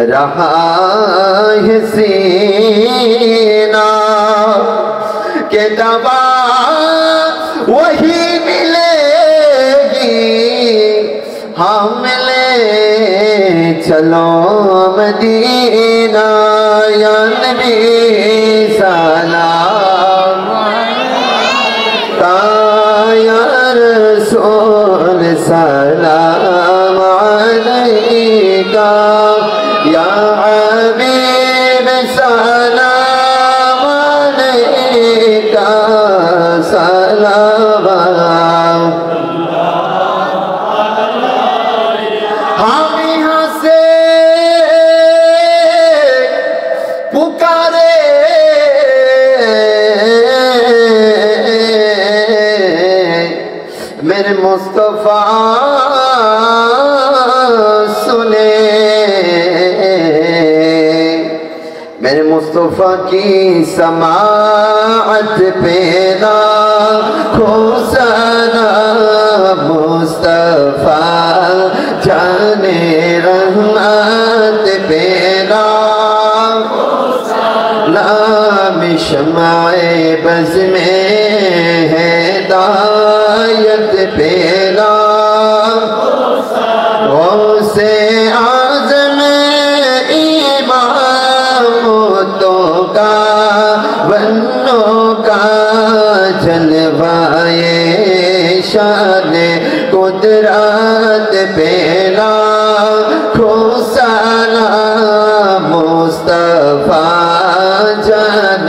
رہا ہے سینہ کہ دوا وہی ملے گی ہم لے چلو مدینہ یا نبی سلام یا رسول سلام علیکہ یا حبیب سلام علیکہ سلام ہم یہاں سے پکارے میرے مصطفیٰ سنے میرے مصطفیٰ کی سماعت پہ لاکھوں سلام مصطفیٰ جانے رحمت پہ لاکھوں سلام شمع بز میں ہدایت پہ لاکھوں سلام غوث اعظم بنوں کا جلوائے شان قدرت پہ لاکھوں سلام مصطفیٰ جان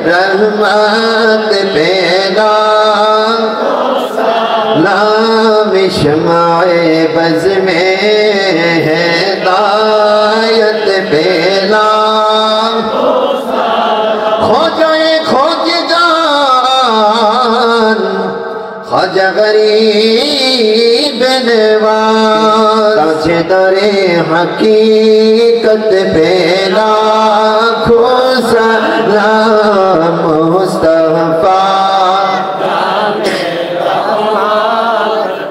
رحمت پہ لاکھوں سلام شمع بز میں ہدایت پہ خواجہ غریب نواز تاجدار حقیقت پہ لاکھوں سلام مصطفیٰ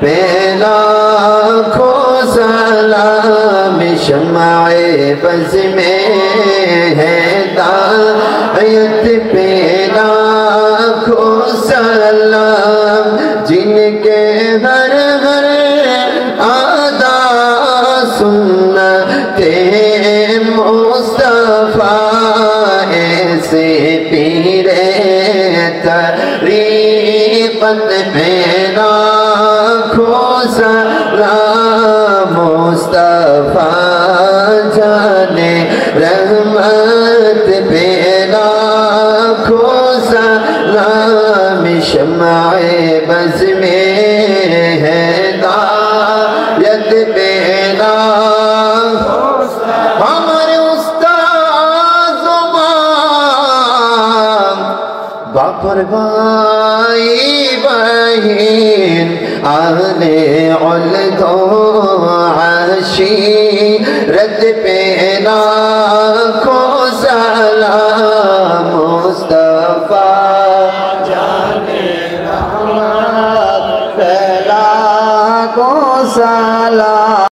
پہ لاکھوں سلام شمع بز میں ہدایت پہ لاکھوں سلام جن کے ہر ہر آدا سنت مصطفیٰ ایسے پیر طریقت پہ لاکھوں سلام مصطفیٰ جانے رحمت پہ لاکھوں سلام شمع بز میں ہدایت پہ لاکھوں سلام ہمارے استاد زمان باپروائی بہین اہل علد و عشیرت پہ لاکھوں سلام مصطفیٰ جانے رحمت پہ لاکھوں سلام